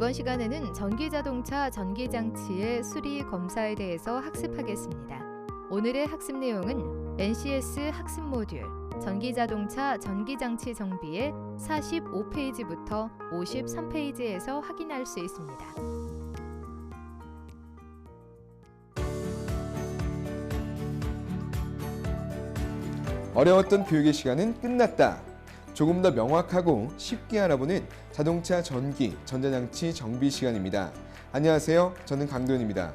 이번 시간에는 전기자동차 전기장치의 수리 검사에 대해서 학습하겠습니다. 오늘의 학습 내용은 NCS 학습 모듈 전기자동차 전기장치 정비의 45페이지부터 53페이지에서 확인할 수 있습니다. 어려웠던 교육의 시간은 끝났다. 조금 더 명확하고 쉽게 알아보는 자동차 전기, 전자장치 정비 시간입니다. 안녕하세요. 저는 강도현입니다.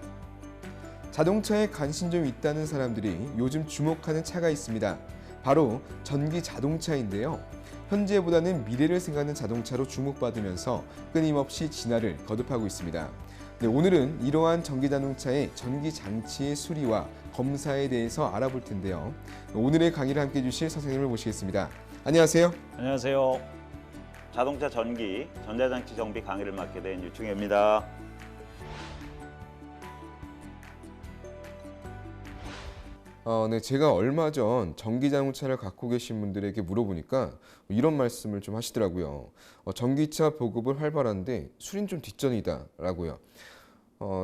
자동차에 관심 좀 있다는 사람들이 요즘 주목하는 차가 있습니다. 바로 전기 자동차인데요. 현재보다는 미래를 생각하는 자동차로 주목받으면서 끊임없이 진화를 거듭하고 있습니다. 네, 오늘은 이러한 전기 자동차의 전기 장치의 수리와 검사에 대해서 알아볼 텐데요. 오늘의 강의를 함께 해주실 선생님을 모시겠습니다. 안녕하세요. 안녕하세요. 자동차 전기, 전자장치 정비 강의를 맡게 된 유충혜입니다. 네, 제가 얼마 전 전기 자동차를 갖고 계신 분들에게 물어보니까 이런 말씀을 좀 하시더라고요. 전기차 보급을 활발한데 수리는 좀 뒷전이다라고요.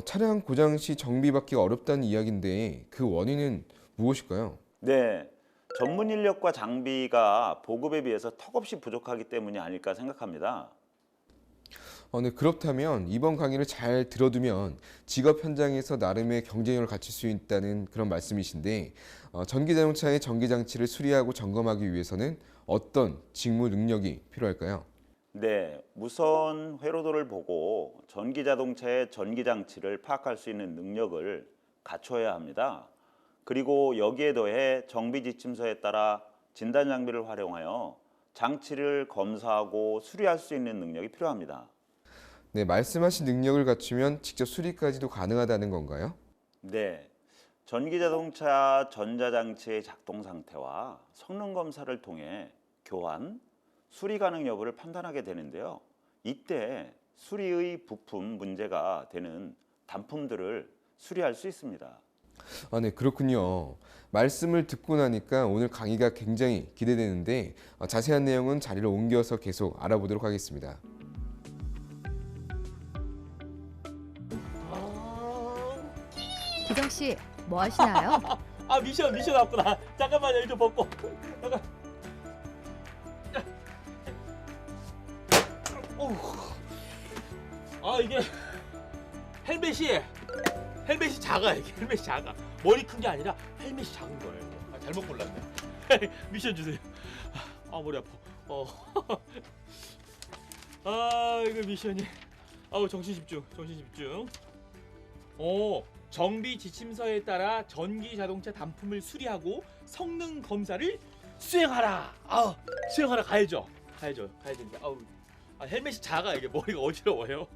차량 고장 시 정비받기가 어렵다는 이야기인데 그 원인은 무엇일까요? 네, 전문 인력과 장비가 보급에 비해서 턱없이 부족하기 때문이 아닐까 생각합니다. 네, 그렇다면 이번 강의를 잘 들어두면 직업 현장에서 나름의 경쟁력을 갖출 수 있다는 그런 말씀이신데 전기자동차의 전기장치를 수리하고 점검하기 위해서는 어떤 직무 능력이 필요할까요? 네, 우선 회로도를 보고 전기자동차의 전기장치를 파악할 수 있는 능력을 갖춰야 합니다. 그리고 여기에 더해 정비지침서에 따라 진단장비를 활용하여 장치를 검사하고 수리할 수 있는 능력이 필요합니다. 네, 말씀하신 능력을 갖추면 직접 수리까지도 가능하다는 건가요? 네, 전기자동차 전자장치의 작동 상태와 성능 검사를 통해 교환, 수리 가능 여부를 판단하게 되는데요. 이때 수리의 부품 문제가 되는 단품들을 수리할 수 있습니다. 네, 그렇군요. 말씀을 듣고 나니까 오늘 강의가 굉장히 기대되는데 자세한 내용은 자리를 옮겨서 계속 알아보도록 하겠습니다. 기정 씨, 뭐 하시나요? 미션 왔구나. 잠깐만요, 일 좀 벗고. 잠깐. 이게 헬멧이 작아. 이게 헬멧이 작아. 머리 큰 게 아니라 헬멧이 작은 거예요. 잘못 골랐네. 미션 주세요. 머리 아파. 이거 미션이. 정신 집중. 정비 지침서에 따라 전기 자동차 단품을 수리하고 성능 검사를 수행하라. 수행하러 가야죠. 가야 되는데. 헬멧이 작아. 이게 머리가 어지러워요.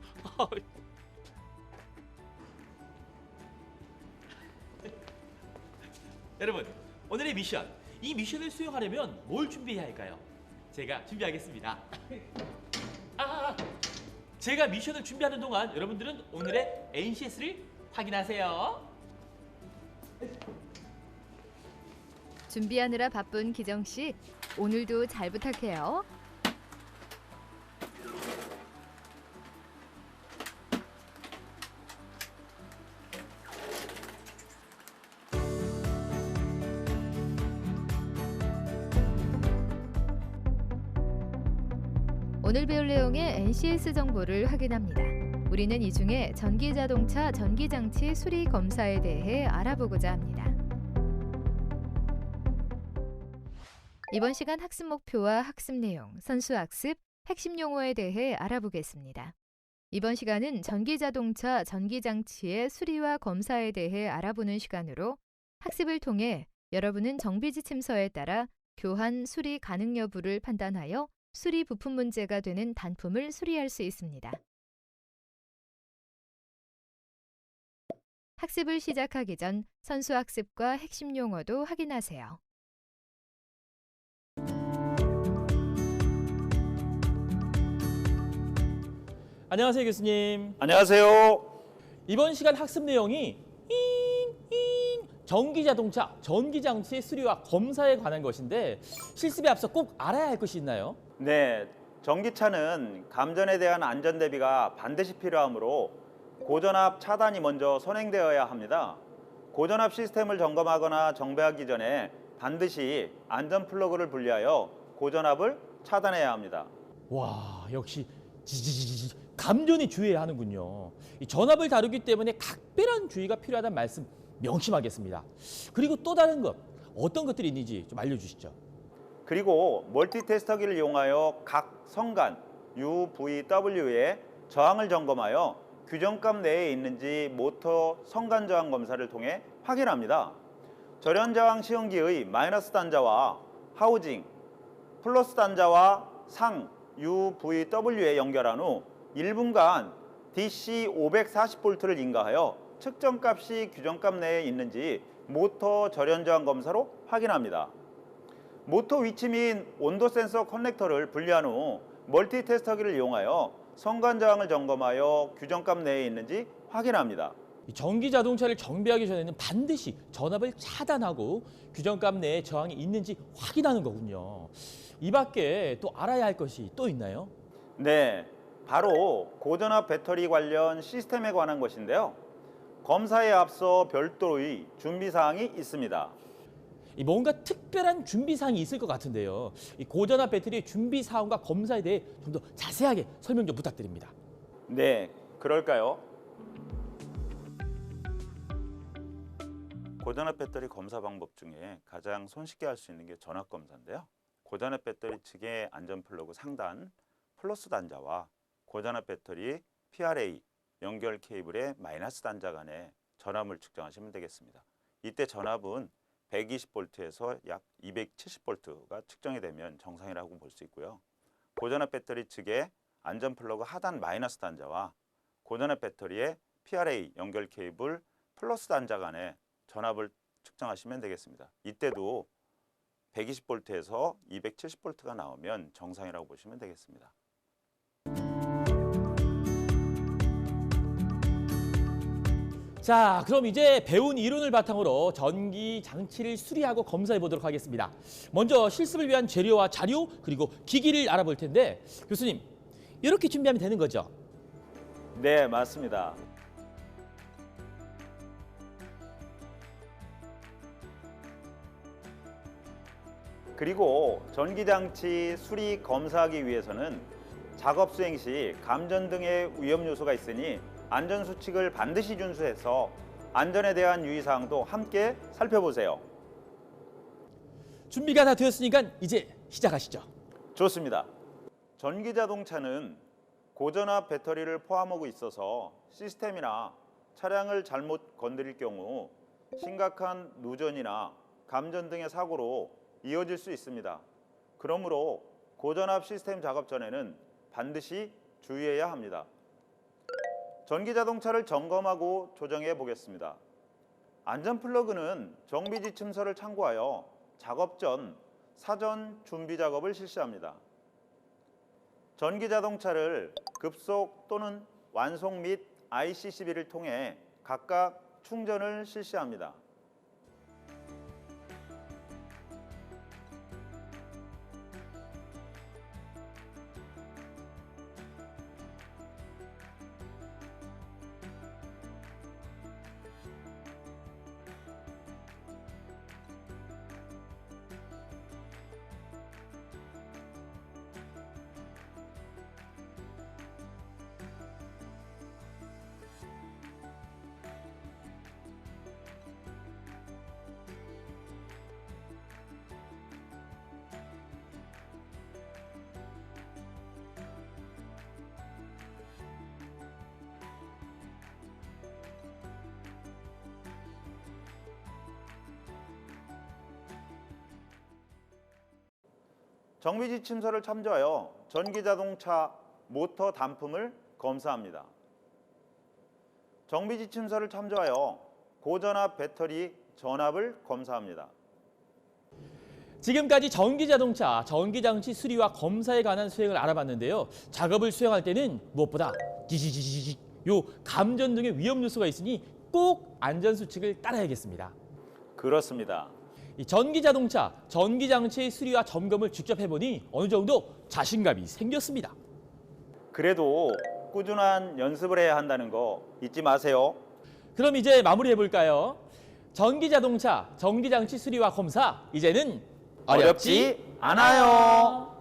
여러분, 오늘의 미션. 이 미션을 수행하려면 뭘 준비해야 할까요? 제가 준비하겠습니다. 제가 미션을 준비하는 동안 여러분들은 오늘의 NCS를 확인하세요. 준비하느라 바쁜 기정 씨, 오늘도 잘 부탁해요. 오늘 배울 내용의 NCS 정보를 확인합니다. 우리는 이 중에 전기자동차 전기장치 수리 검사에 대해 알아보고자 합니다. 이번 시간 학습 목표와 학습 내용, 선수학습, 핵심 용어에 대해 알아보겠습니다. 이번 시간은 전기자동차 전기장치의 수리와 검사에 대해 알아보는 시간으로 학습을 통해 여러분은 정비지침서에 따라 교환, 수리 가능 여부를 판단하여 수리 부품 문제가 되는 단품을 수리할 수 있습니다. 학습을 시작하기 전 선수학습과 핵심 용어도 확인하세요. 안녕하세요, 교수님. 안녕하세요. 이번 시간 학습 내용이 전기자동차 전기장치의 수리와 검사에 관한 것인데 실습에 앞서 꼭 알아야 할 것이 있나요? 네, 전기차는 감전에 대한 안전 대비가 반드시 필요하므로 고전압 차단이 먼저 선행되어야 합니다. 고전압 시스템을 점검하거나 정비하기 전에 반드시 안전 플러그를 분리하여 고전압을 차단해야 합니다. 와, 역시 지지지지 감전에 주의해야 하는군요. 이 전압을 다루기 때문에 각별한 주의가 필요하다는 말씀 명심하겠습니다. 그리고 또 다른 것, 어떤 것들이 있는지 좀 알려주시죠. 그리고 멀티테스터기를 이용하여 각 성간 UVW의 저항을 점검하여 규정값 내에 있는지 모터 성간 저항 검사를 통해 확인합니다. 절연 저항 시험기의 마이너스 단자와 하우징, 플러스 단자와 상 UVW에 연결한 후 1분간 DC 540V를 인가하여 측정값이 규정값 내에 있는지 모터 절연 저항 검사로 확인합니다. 모터 위치 및 온도 센서 커넥터를 분리한 후 멀티 테스터기를 이용하여 성간 저항을 점검하여 규정값 내에 있는지 확인합니다. 이 전기 자동차를 정비하기 전에는 반드시 전압을 차단하고 규정값 내에 저항이 있는지 확인하는 거군요. 이 밖에 또 알아야 할 것이 또 있나요? 네, 바로 고전압 배터리 관련 시스템에 관한 것인데요. 검사에 앞서 별도의 준비사항이 있습니다. 이 뭔가 특별한 준비 사항이 있을 것 같은데요. 이 고전압 배터리의 준비 사항과 검사에 대해 좀 더 자세하게 설명 좀 부탁드립니다. 네, 그럴까요? 고전압 배터리 검사 방법 중에 가장 손쉽게 할 수 있는 게 전압 검사인데요. 고전압 배터리 측의 안전 플러그 상단 플러스 단자와 고전압 배터리 PRA 연결 케이블의 마이너스 단자 간의 전압을 측정하시면 되겠습니다. 이때 전압은 120V에서 약 270V가 측정이 되면 정상이라고 볼 수 있고요. 고전압 배터리 측의 안전 플러그 하단 마이너스 단자와 고전압 배터리의 PRA 연결 케이블 플러스 단자 간의 전압을 측정하시면 되겠습니다. 이때도 120V에서 270V가 나오면 정상이라고 보시면 되겠습니다. 자, 그럼 이제 배운 이론을 바탕으로 전기 장치를 수리하고 검사해 보도록 하겠습니다. 먼저 실습을 위한 재료와 자료 그리고 기기를 알아볼 텐데 교수님, 이렇게 준비하면 되는 거죠? 네, 맞습니다. 그리고 전기장치 수리 검사하기 위해서는 작업 수행 시 감전 등의 위험 요소가 있으니 안전수칙을 반드시 준수해서 안전에 대한 유의사항도 함께 살펴보세요. 준비가 다 되었으니까 이제 시작하시죠. 좋습니다. 전기자동차는 고전압 배터리를 포함하고 있어서 시스템이나 차량을 잘못 건드릴 경우 심각한 누전이나 감전 등의 사고로 이어질 수 있습니다. 그러므로 고전압 시스템 작업 전에는 반드시 주의해야 합니다. 전기자동차를 점검하고 조정해 보겠습니다. 안전 플러그는 정비 지침서를 참고하여 작업 전 사전 준비 작업을 실시합니다. 전기자동차를 급속 또는 완속 및 IC 시비를 통해 각각 충전을 실시합니다. 정비 지침서를 참조하여 전기자동차 모터 단품을 검사합니다. 정비 지침서를 참조하여 고전압 배터리 전압을 검사합니다. 지금까지 전기자동차, 전기장치 수리와 검사에 관한 수행을 알아봤는데요. 작업을 수행할 때는 무엇보다 지지지지지 요 감전 등의 위험 요소가 있으니 꼭 안전수칙을 따라야겠습니다. 그렇습니다. 이 전기 자동차, 전기 장치 수리와 점검을 직접 해보니 어느 정도 자신감이 생겼습니다. 그래도 꾸준한 연습을 해야 한다는 거 잊지 마세요. 그럼 이제 마무리해 볼까요? 전기 자동차, 전기 장치 수리와 검사, 이제는 어렵지 않아요.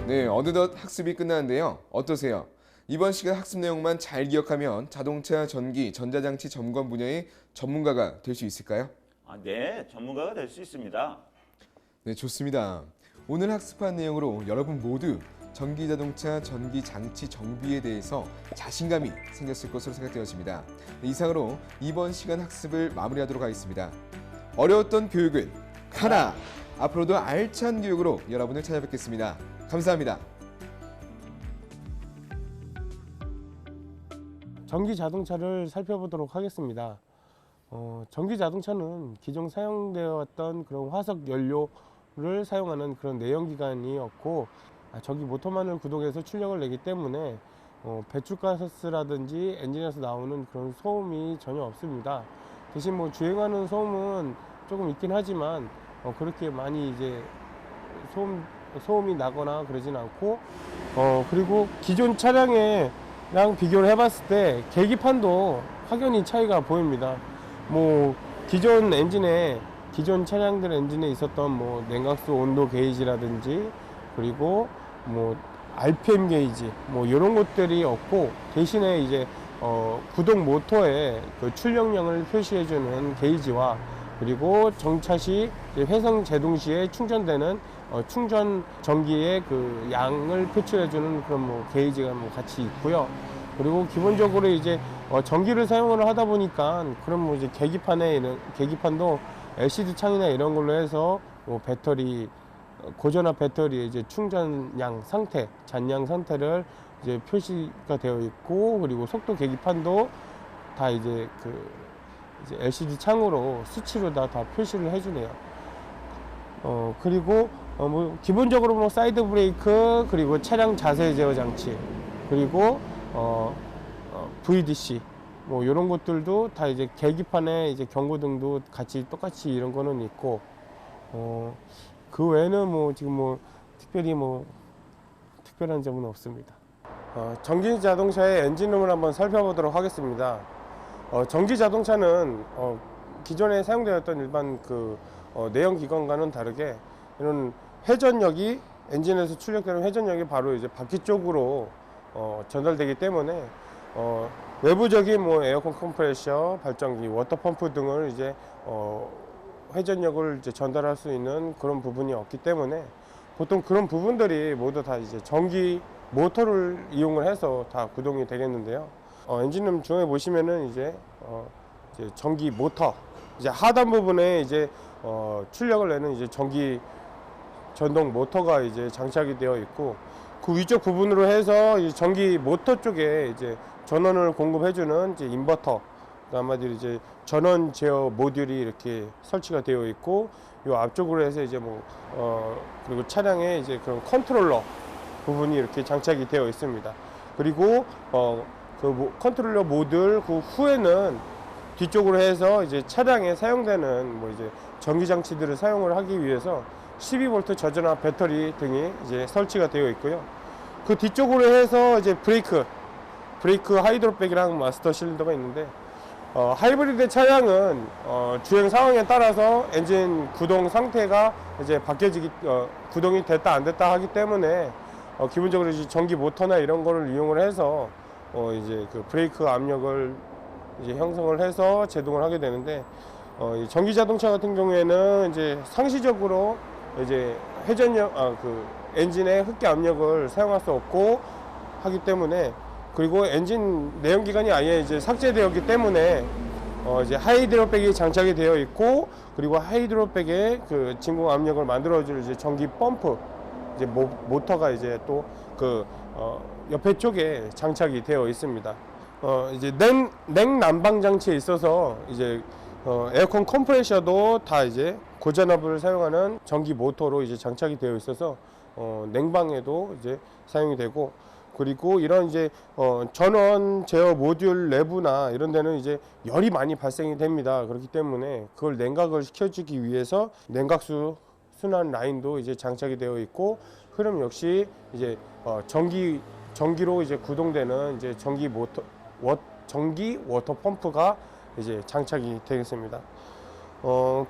네, 어느덧 학습이 끝났는데요. 어떠세요? 이번 시간 학습 내용만 잘 기억하면 자동차, 전기, 전자장치 점검 분야의 전문가가 될 수 있을까요? 네, 전문가가 될 수 있습니다. 네, 좋습니다. 오늘 학습한 내용으로 여러분 모두 전기자동차, 전기장치 정비에 대해서 자신감이 생겼을 것으로 생각되어집니다. 네, 이상으로 이번 시간 학습을 마무리하도록 하겠습니다. 어려웠던 교육은 가라! 앞으로도 알찬 교육으로 여러분을 찾아뵙겠습니다. 감사합니다. 전기 자동차를 살펴보도록 하겠습니다. 전기 자동차는 기존 사용되어 왔던 그런 화석 연료를 사용하는 그런 내연기관이었고, 전기 모터만을 구동해서 출력을 내기 때문에 배출가스라든지 엔진에서 나오는 그런 소음이 전혀 없습니다. 대신 뭐 주행하는 소음은 조금 있긴 하지만 그렇게 많이 이제 소음이 나거나 그러진 않고, 그리고 기존 차량이랑 비교를 해봤을 때 계기판도 확연히 차이가 보입니다. 뭐 기존 차량들 엔진에 있었던 뭐 냉각수 온도 게이지라든지, 그리고 뭐 RPM 게이지 뭐 이런 것들이 없고, 대신에 이제 구동 모터의 그 출력량을 표시해주는 게이지와, 그리고 정차 시 회상 제동 시에 충전되는 충전 전기의 그 양을 표출해주는 그런 뭐 게이지가 뭐 같이 있고요. 그리고 기본적으로 이제 전기를 사용을 하다 보니까 그런 뭐 이제 계기판도 LCD 창이나 이런 걸로 해서 뭐 배터리 고전화 배터리의 이제 충전량 상태, 잔량 상태를 이제 표시가 되어 있고, 그리고 속도 계기판도 다 이제 이제 LCD 창으로 수치로 다 표시를 해주네요. 그리고 뭐 기본적으로 뭐 사이드 브레이크, 그리고 차량 자세 제어 장치, 그리고 VDC 뭐 이런 것들도 다 이제 계기판에 이제 경고등도 같이 똑같이 이런 거는 있고, 그 외에는 뭐 지금 뭐 특별히 뭐 특별한 점은 없습니다. 전기 자동차의 엔진룸을 한번 살펴보도록 하겠습니다. 전기 자동차는 기존에 사용되었던 일반 그 내연기관과는 다르게 이런 회전력이, 엔진에서 출력되는 회전력이 바로 이제 바퀴 쪽으로 전달되기 때문에 외부적인 뭐 에어컨 컴프레셔, 발전기, 워터펌프 등을 이제 회전력을 이제 전달할 수 있는 그런 부분이 없기 때문에 보통 그런 부분들이 모두 다 이제 전기 모터를 이용을 해서 다 구동이 되겠는데요. 엔진룸 중에 보시면은 이제 전기 모터, 이제 하단 부분에 이제 출력을 내는 이제 전기 전동 모터가 이제 장착이 되어 있고, 그 위쪽 부분으로 해서 이 전기 모터 쪽에 이제 전원을 공급해주는 이제 인버터, 한마디로 이제 전원 제어 모듈이 이렇게 설치가 되어 있고, 이 앞쪽으로 해서 이제 뭐 그리고 차량에 이제 그런 컨트롤러 부분이 이렇게 장착이 되어 있습니다. 그리고 컨트롤러 모듈 그 후에는 뒤쪽으로 해서 이제 차량에 사용되는 뭐 이제 전기 장치들을 사용을 하기 위해서 12V 저전화 배터리 등이 이제 설치가 되어 있고요. 그 뒤쪽으로 해서 이제 브레이크 하이드로백이랑 마스터 실린더가 있는데, 하이브리드 차량은 주행 상황에 따라서 엔진 구동 상태가 이제 구동이 됐다 안 됐다 하기 때문에 기본적으로 이제 전기 모터나 이런 거를 이용을 해서 이제 그 브레이크 압력을 이제 형성을 해서 제동을 하게 되는데, 이 전기 자동차 같은 경우에는 이제 상시적으로 이제 엔진의 흡기 압력을 사용할 수 없고 하기 때문에, 그리고 엔진 내연기관이 아예 이제 삭제되었기 때문에 이제 하이드로백이 장착이 되어 있고, 그리고 하이드로백에 그 진공 압력을 만들어줄 이제 전기 펌프, 이제 모터가 이제 또 그 옆에 쪽에 장착이 되어 있습니다. 이제 냉난방 장치에 있어서 이제 에어컨 컴프레셔도 다 이제 고전압을 사용하는 전기 모터로 이제 장착이 되어 있어서 냉방에도 이제 사용이 되고, 그리고 이런 이제 전원 제어 모듈 내부나 이런 데는 이제 열이 많이 발생이 됩니다. 그렇기 때문에 그걸 냉각을 시켜주기 위해서 냉각수 순환 라인도 이제 장착이 되어 있고, 흐름 역시 이제 전기로 이제 구동되는 이제 전기 워터 펌프가 이제 장착이 되겠습니다.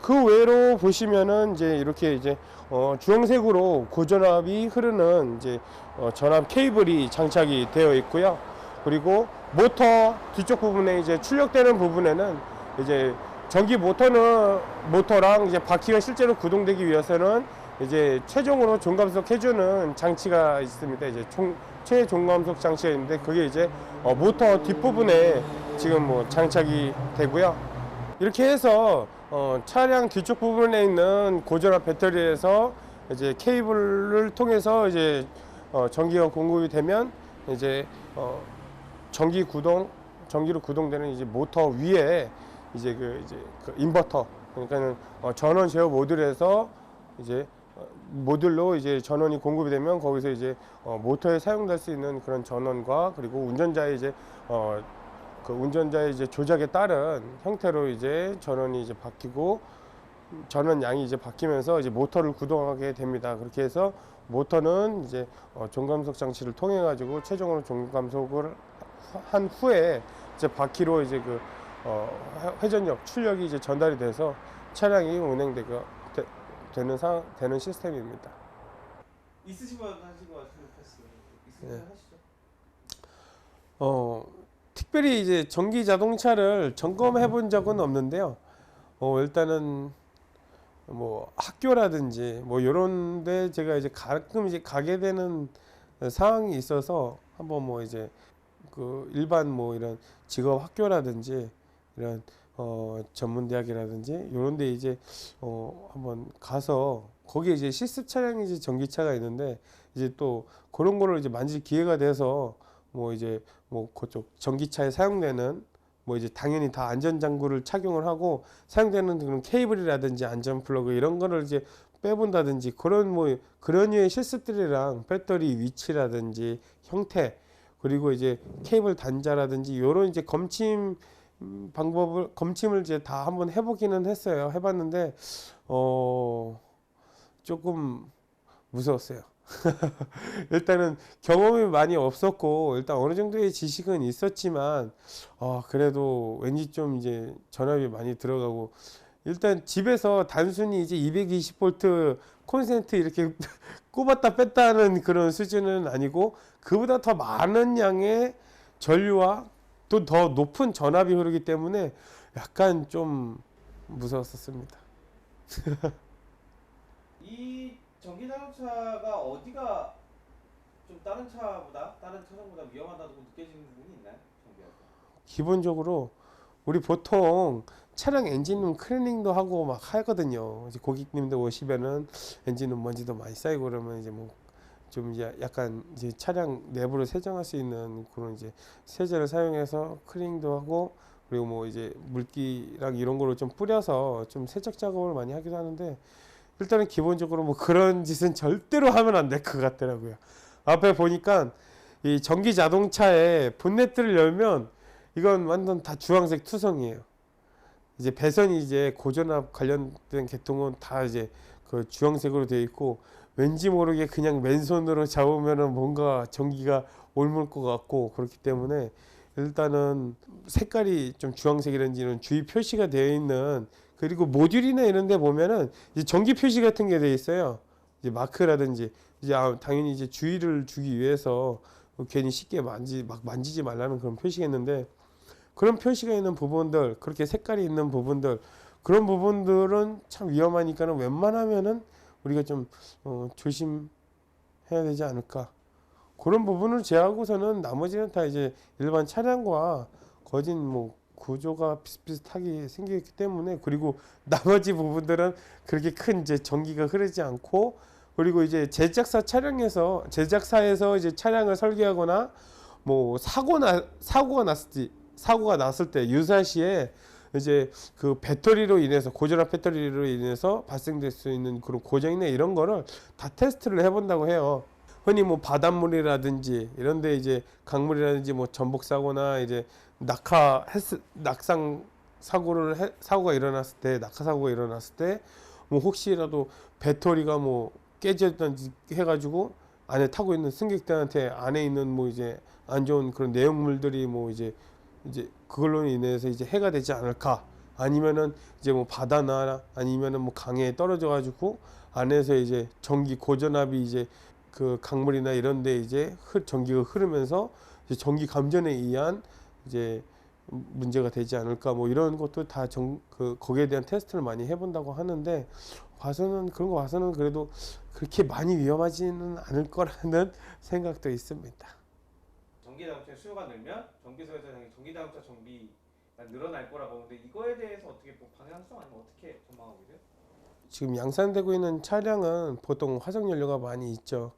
그 외로 보시면은 이제 이렇게 이제 주황색으로 고전압이 흐르는 이제 전압 케이블이 장착이 되어 있고요. 그리고 모터 뒤쪽 부분에 이제 출력되는 부분에는 이제 전기 모터랑 이제 바퀴가 실제로 구동되기 위해서는 이제 최종으로 종감속 해주는 장치가 있습니다. 이제 최종감속 장치가 있는데 그게 이제 모터 뒷부분에 지금 뭐 장착이 되고요. 이렇게 해서 차량 뒤쪽 부분에 있는 고전압 배터리에서 이제 케이블을 통해서 이제 전기가 공급이 되면 이제 전기로 구동되는 이제 모터 위에 이제 그 인버터, 그러니까는 전원 제어 모듈에서 이제 모듈로 이제 전원이 공급이 되면 거기서 이제 모터에 사용될 수 있는 그런 전원과, 그리고 운전자의 이제 조작에 따른 형태로 이제 전원이 이제 바뀌고, 전원 양이 이제 바뀌면서 이제 모터를 구동하게 됩니다. 그렇게 해서 모터는 이제 종감속 장치를 통해 가지고 최종으로 종감속을 한 후에 이제 바퀴로 이제 회전력, 출력이 이제 전달이 돼서 차량이 되는 시스템입니다. 있으시고 하시고 패스. 네. 하시죠. 특별히 이제 전기 자동차를 점검해 본 적은 없는데요. 일단은 뭐 학교라든지 뭐 이런데 제가 이제 가끔 이제 가게 되는 상황이 있어서 한번 뭐 이제 그 일반 뭐 이런 직업 학교라든지 이런 전문 대학이라든지 이런데 이제 한번 가서 거기에 이제 실습 차량이 이제 전기차가 있는데 이제 또 그런 거를 이제 만질 기회가 돼서 뭐 이제 뭐 그쪽 전기차에 사용되는 뭐 이제 당연히 다 안전장구를 착용을 하고 사용되는 그런 케이블이라든지 안전 플러그 이런 거를 이제 빼본다든지 그런 류의 실습들이랑 배터리 위치라든지 형태, 그리고 이제 케이블 단자라든지 이런 이제 검침을 이제 다 한번 해보기는 했어요. 해봤는데 조금 무서웠어요. 일단은 경험이 많이 없었고 일단 어느 정도의 지식은 있었지만 그래도 왠지 좀 이제 전압이 많이 들어가고, 일단 집에서 단순히 이제 220V 콘센트 이렇게 꼽았다 뺐다 하는 그런 수준은 아니고 그보다 더 많은 양의 전류와 또 더 높은 전압이 흐르기 때문에 약간 좀 무서웠었습니다. 이 전기 자동차가 어디가 좀 다른 차량보다 위험하다고 느껴지는 부분이 있나요? 전기하고. 기본적으로 우리 보통 차량 엔진룸 클리닝도 하고 막 하거든요. 이제 고객님들 오시면은 엔진룸 먼지도 많이 쌓이고 그러면 이제 뭐 좀 이제 약간 이제 차량 내부를 세정할 수 있는 그런 이제 세제를 사용해서 클리닝도 하고, 그리고 뭐 이제 물기랑 이런 거를 좀 뿌려서 좀 세척 작업을 많이 하기도 하는데, 일단은 기본적으로 뭐 그런 짓은 절대로 하면 안 될 것 같더라고요. 앞에 보니까 이 전기 자동차의 본네트를 열면 이건 완전 다 주황색 투성이에요. 이제 배선이 이제 고전압 관련된 계통은 다 이제 그 주황색으로 되어 있고, 왠지 모르게 그냥 맨손으로 잡으면은 뭔가 전기가 옮을 것 같고, 그렇기 때문에 일단은 색깔이 좀 주황색이라든지는 주의 표시가 되어 있는, 그리고 모듈이나 이런 데 보면은 이제 전기 표시 같은 게 되어 있어요. 이제 마크라든지 이제 당연히 이제 주의를 주기 위해서 괜히 쉽게 만지지 말라는 그런 표시가 있는데, 그런 표시가 있는 부분들, 그렇게 색깔이 있는 부분들, 그런 부분들은 참 위험하니까는 웬만하면은 우리가 좀 조심해야 되지 않을까. 그런 부분을 제하고서는 나머지는 다 이제 일반 차량과 거진 뭐 구조가 비슷비슷하게 생겼기 때문에, 그리고 나머지 부분들은 그렇게 큰 이제 전기가 흐르지 않고, 그리고 이제 제작사에서 이제 차량을 설계하거나 뭐 사고가 났을 때 유사시에 이제 그 배터리로 인해서, 고전압 배터리로 인해서 발생될 수 있는 그런 고장이나 이런 거를 다 테스트를 해본다고 해요. 흔히 뭐 바닷물이라든지 이런데 이제 강물이라든지 뭐 전복 사고나 이제 낙상 사고가 일어났을 때, 낙하 사고가 일어났을 때 뭐 혹시라도 배터리가 뭐 깨졌든지 해가지고 안에 타고 있는 승객들한테 안에 있는 뭐 이제 안 좋은 그런 내용물들이 뭐 이제 그걸로 인해서 이제 해가 되지 않을까, 아니면은 이제 뭐 바다나 아니면은 뭐 강에 떨어져 가지고 안에서 이제 전기 고전압이 이제 그 강물이나 이런데 이제 전기가 흐르면서 이제 전기 감전에 의한 이제 문제가 되지 않을까, 뭐 이런 것도 다 거기에 대한 테스트를 많이 해본다고 하는데, 그런 거 봐서는 그래도 그렇게 많이 위험하지는 않을 거라는 생각도 있습니다. 전기자동차 수요가 늘면 정비소에서 전기자동차 정비가 늘어날 거라고 하는데, 이거에 대해서 어떻게 뭐 방향성 아니면 어떻게 전망하고 계세요? 지금 양산되고 있는 차량은 보통 화석 연료가 많이 있죠.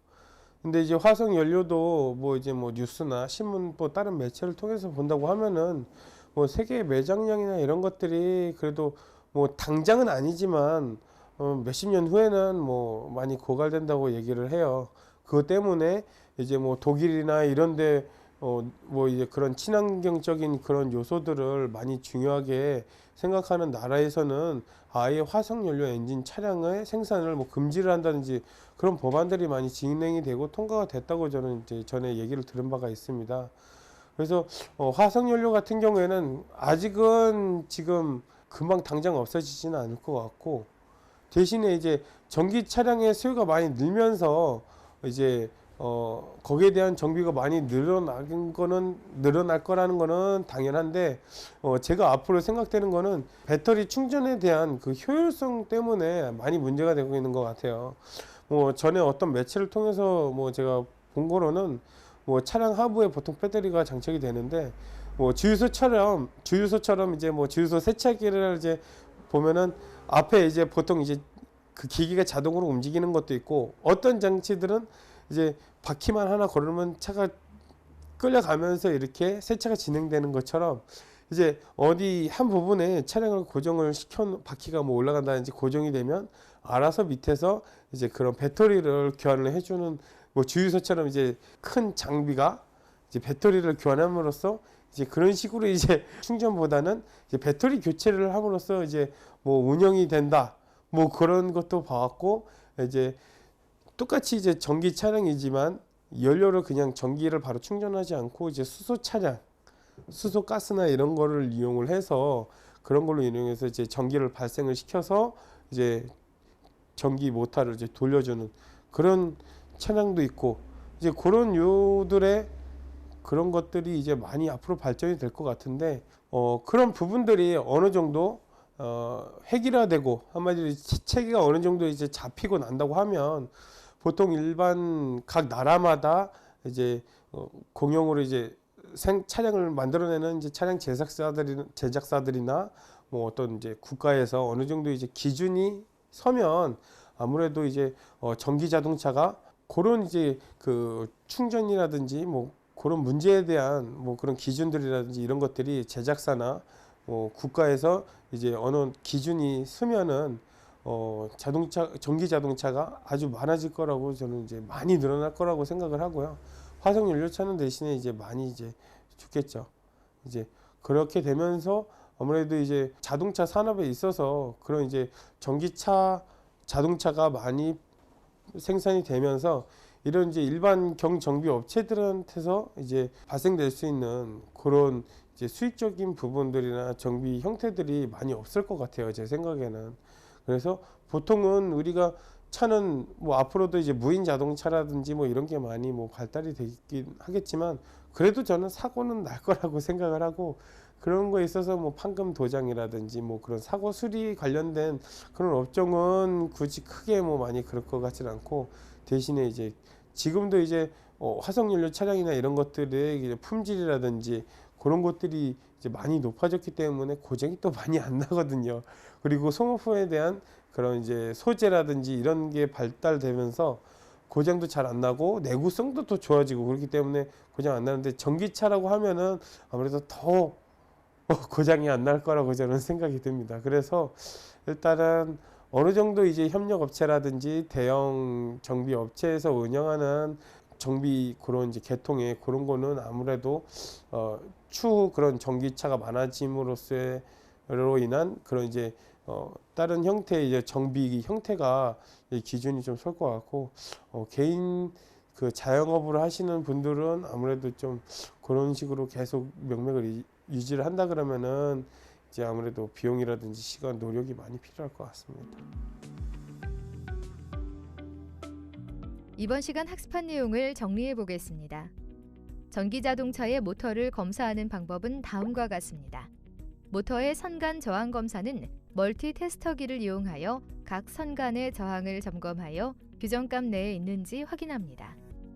근데 이제 화석 연료도 뭐 이제 뭐 뉴스나 신문 뭐 다른 매체를 통해서 본다고 하면은 뭐 세계 매장량이나 이런 것들이 그래도 뭐 당장은 아니지만 몇십 년 후에는 뭐 많이 고갈된다고 얘기를 해요. 그것 때문에 이제 뭐 독일이나 이런데 뭐 이제 그런 친환경적인 그런 요소들을 많이 중요하게 생각하는 나라에서는 아예 화석연료 엔진 차량의 생산을 뭐 금지를 한다든지 그런 법안들이 많이 진행이 되고 통과가 됐다고 저는 이제 전에 얘기를 들은 바가 있습니다. 그래서 화석연료 같은 경우에는 아직은 지금 금방 당장 없어지지는 않을 것 같고, 대신에 이제 전기 차량의 수요가 많이 늘면서 이제 거기에 대한 정비가 많이 늘어날 거라는 거는 당연한데, 제가 앞으로 생각되는 거는 배터리 충전에 대한 그 효율성 때문에 많이 문제가 되고 있는 것 같아요. 뭐 전에 어떤 매체를 통해서 뭐 제가 본 거로는 뭐 차량 하부에 보통 배터리가 장착이 되는데, 뭐 주유소처럼 이제 뭐 주유소 세차기를 이제 보면은 앞에 이제 보통 이제 그 기기가 자동으로 움직이는 것도 있고, 어떤 장치들은 이제 바퀴만 하나 걸으면 차가 끌려가면서 이렇게 세차가 진행되는 것처럼 이제 어디 한 부분에 차량을 고정을 바퀴가 뭐 올라간다든지 고정이 되면 알아서 밑에서 이제 그런 배터리를 교환을 해주는, 뭐 주유소처럼 이제 큰 장비가 이제 배터리를 교환함으로써 이제 그런 식으로 이제 충전보다는 이제 배터리 교체를 함으로써 이제 뭐 운영이 된다, 뭐 그런 것도 봐왔고, 이제 똑같이 이제 전기 차량이지만 연료를 그냥 전기를 바로 충전하지 않고 이제 수소 차량, 수소 가스나 이런 거를 이용을 해서 그런 걸로 이용해서 이제 전기를 발생을 시켜서 이제 전기 모터를 이제 돌려주는 그런 차량도 있고, 이제 그런 요들의 그런 것들이 이제 많이 앞으로 발전이 될 것 같은데, 그런 부분들이 어느 정도 획일화되고 한마디로 체계가 어느 정도 이제 잡히고 난다고 하면, 보통 일반 각 나라마다 이제 공용으로 이제 차량을 만들어내는 이제 차량 제작사들이나 뭐 어떤 이제 국가에서 어느 정도 이제 기준이 서면 아무래도 이제 전기 자동차가 그런 이제 그 충전이라든지 뭐 그런 문제에 대한 뭐 그런 기준들이라든지 이런 것들이 제작사나 국가에서 이제 어느 기준이 서면은 전기 자동차가 아주 많아질 거라고 저는 이제 많이 늘어날 거라고 생각을 하고요. 화석 연료차는 대신에 이제 많이 이제 죽겠죠. 이제 그렇게 되면서 아무래도 이제 자동차 산업에 있어서 그런 이제 자동차가 많이 생산이 되면서 이런 이제 일반 경정비 업체들한테서 이제 발생될 수 있는 그런 이제 수익적인 부분들이나 정비 형태들이 많이 없을 것 같아요, 제 생각에는. 그래서 보통은 우리가 차는 뭐 앞으로도 이제 무인 자동차라든지 뭐 이런 게 많이 뭐 발달이 되긴 하겠지만, 그래도 저는 사고는 날 거라고 생각을 하고, 그런 거에 있어서 뭐 판금 도장이라든지 뭐 그런 사고 수리 관련된 그런 업종은 굳이 크게 뭐 많이 그럴 것 같지는 않고, 대신에 이제 지금도 이제 화석연료 차량이나 이런 것들의 이제 품질이라든지 그런 것들이 이제 많이 높아졌기 때문에 고장이 또 많이 안 나거든요. 그리고 소모품에 대한 그런 이제 소재라든지 이런 게 발달되면서 고장도 잘 안 나고 내구성도 더 좋아지고 그렇기 때문에 고장 안 나는데, 전기차라고 하면은 아무래도 더 고장이 안 날 거라고 저는 생각이 듭니다. 그래서 일단은 어느 정도 이제 협력업체라든지 대형 정비업체에서 운영하는 정비 그런 이제 개통에 그런 거는 아무래도 추후 그런 전기차가 많아짐으로써 로 인한 그런 이제 다른 형태의 이제 정비 형태가 기준이 좀 설 것 같고 개인 그 자영업을 하시는 분들은 아무래도 좀 그런 식으로 계속 명맥을 유지를 한다 그러면은 이제 아무래도 비용이라든지 시간, 노력이 많이 필요할 것 같습니다. 이번 시간 학습한 내용을 정리해 보겠습니다. 전기 자동차의 모터를 검사하는 방법은 다음과 같습니다. 모터의 선간 저항 검사는 멀티 테스터기를 이용하여 각 선간의 저항을 점검하여 규정값 내에 있는지 확인합니다.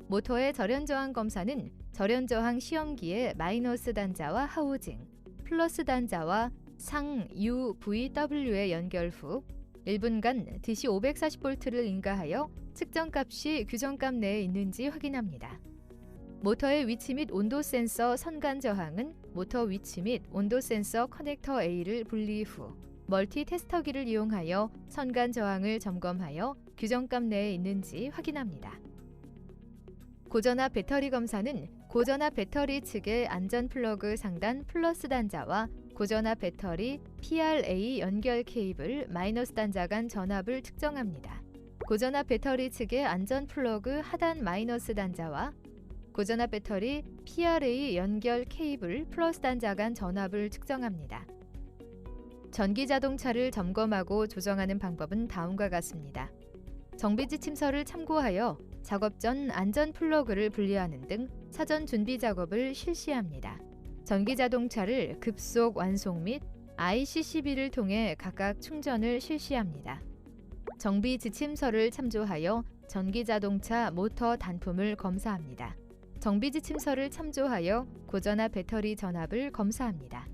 모터의 절연 저항 검사는 절연 저항 시험기의 마이너스 단자와 하우징, 플러스 단자와 상 UVW에 연결 후 1분간 DC 540V를 인가하여 측정값이 규정값 내에 있는지 확인합니다. 모터의 위치 및 온도 센서 선간 저항은 모터 위치 및 온도 센서 커넥터 A를 분리 후 멀티 테스터기를 이용하여 선간 저항을 점검하여 규정값 내에 있는지 확인합니다. 고전압 배터리 검사는 고전압 배터리 측의 안전 플러그 상단 플러스 단자와 고전압 배터리 PRA 연결 케이블 마이너스 단자 간 전압을 측정합니다. 고전압 배터리 측의 안전 플러그 하단 마이너스 단자와 고전압 배터리 PRA 연결 케이블 플러스 단자 간 전압을 측정합니다. 전기 자동차를 점검하고 조정하는 방법은 다음과 같습니다. 정비 지침서를 참고하여 작업 전 안전 플러그를 분리하는 등 사전 준비 작업을 실시합니다. 전기 자동차를 급속 완송 및 ICCB를 통해 각각 충전을 실시합니다. 정비 지침서를 참조하여 전기 자동차 모터 단품을 검사합니다. 정비 지침서를 참조하여 고전압 배터리 전압을 검사합니다.